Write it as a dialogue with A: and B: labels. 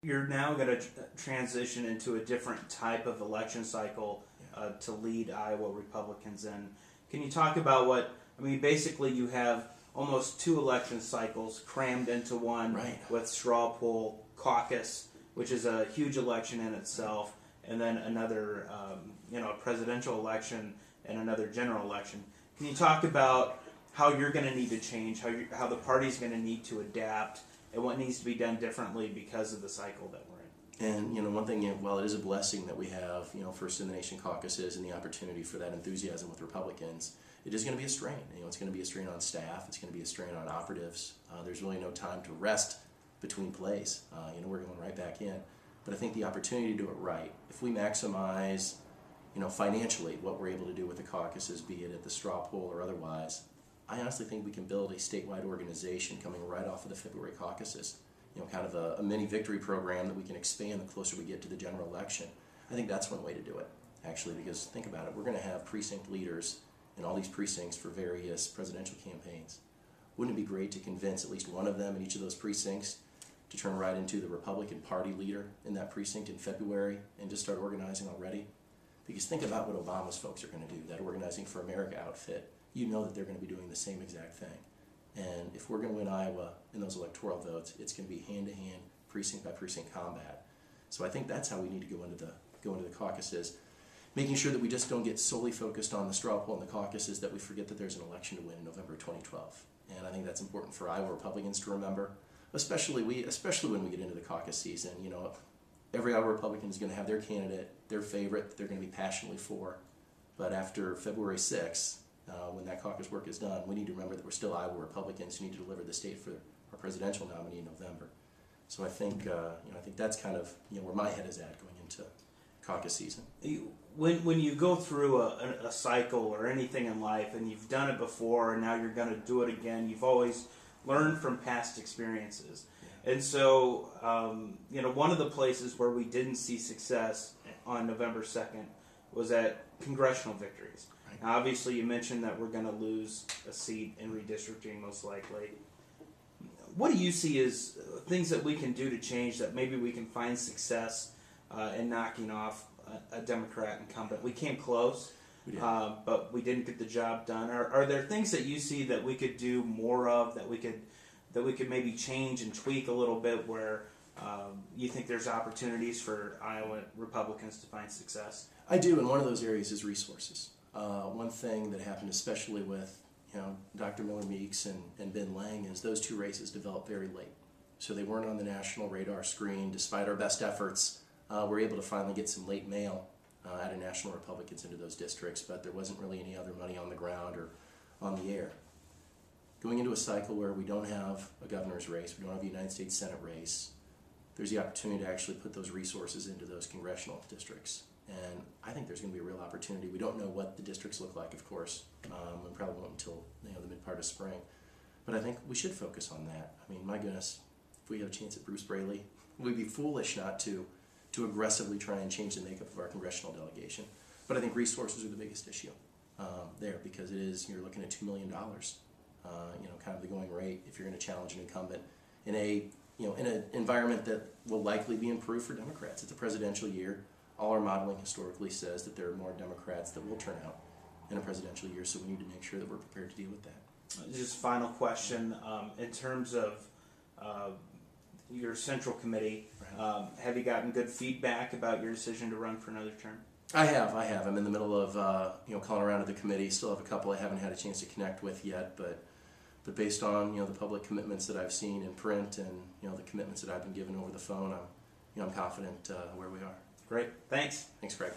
A: you're now going to transition into a different type of election cycle to lead Iowa Republicans in. Can you talk about basically you have almost 2 election cycles crammed into one,
B: right,
A: with straw poll caucus, which is a huge election in itself, and then another, a presidential election and another general election. Can you talk about how you're going to need to change, how the party's going to need to adapt, and what needs to be done differently because of the cycle that we're in?
B: And one thing, while it is a blessing that we have, First in the Nation caucuses and the opportunity for that enthusiasm with Republicans, it is going to be a strain. It's going to be a strain on staff. It's going to be a strain on operatives. There's really no time to rest between plays. We're going right back in. But I think the opportunity to do it right, if we maximize, financially what we're able to do with the caucuses, be it at the straw poll or otherwise, I honestly think we can build a statewide organization coming right off of the February caucuses. Kind of a mini victory program that we can expand the closer we get to the general election. I think that's one way to do it, actually, because think about it. We're going to have precinct leaders in all these precincts for various presidential campaigns. Wouldn't it be great to convince at least one of them in each of those precincts to turn right into the Republican Party leader in that precinct in February and just start organizing already? Because think about what Obama's folks are going to do, that Organizing for America outfit. You know that they're going to be doing the same exact thing. And if we're going to win Iowa in those electoral votes, it's going to be hand-to-hand, precinct-by-precinct combat. So I think that's how we need to go into the caucuses, making sure that we just don't get solely focused on the straw poll and the caucuses, that we forget that there's an election to win in November 2012. And I think that's important for Iowa Republicans to remember, especially when we get into the caucus season. Every Iowa Republican is going to have their candidate, their favorite, that they're going to be passionately for. But after February 6th, when that caucus work is done, we need to remember that we're still Iowa Republicans who need to deliver the state for our presidential nominee in November. So I think that's kind of where my head is at going into caucus season.
A: When you go through a cycle or anything in life, and you've done it before, and now you're going to do it again, you've always learned from past experiences. Yeah. And so, one of the places where we didn't see success on November 2nd was at congressional victories. Right. Now, obviously, you mentioned that we're going to lose a seat in redistricting, most likely. What do you see as things that we can do to change that maybe we can find success in knocking off a Democrat incumbent? We came close, but we didn't get the job done. Are there things that you see that we could do more of, that we could maybe change and tweak a little bit, where you think there's opportunities for Iowa Republicans to find success?
B: I do, and one of those areas is resources. One thing that happened, especially with Dr. Miller Meeks and Ben Lang, is those 2 races developed very late. So they weren't on the national radar screen. Despite our best efforts, we're able to finally get some late mail out of national Republicans into those districts, but there wasn't really any other money on the ground or on the air. Going into a cycle where we don't have a governor's race, we don't have a United States Senate race, there's the opportunity to actually put those resources into those congressional districts. And I think there's going to be a real opportunity. We don't know what the districts look like, of course. We probably won't until the mid part of spring. But I think we should focus on that. I mean, my goodness, if we have a chance at Bruce Braley, we'd be foolish not to aggressively try and change the makeup of our congressional delegation. But I think resources are the biggest issue there, because you're looking at $2 million, kind of the going rate if you're going to challenge an incumbent in an environment that will likely be improved for Democrats. It's a presidential year. All our modeling historically says that there are more Democrats that will turn out in a presidential year, so we need to make sure that we're prepared to deal with that.
A: Just final question, in terms of your central committee, have you gotten good feedback about your decision to run for another term?
B: I have. I'm in the middle of calling around to the committee. Still have a couple I haven't had a chance to connect with yet, but based on the public commitments that I've seen in print and the commitments that I've been given over the phone, I'm confident where we are.
A: Great. Thanks.
B: Thanks, Craig.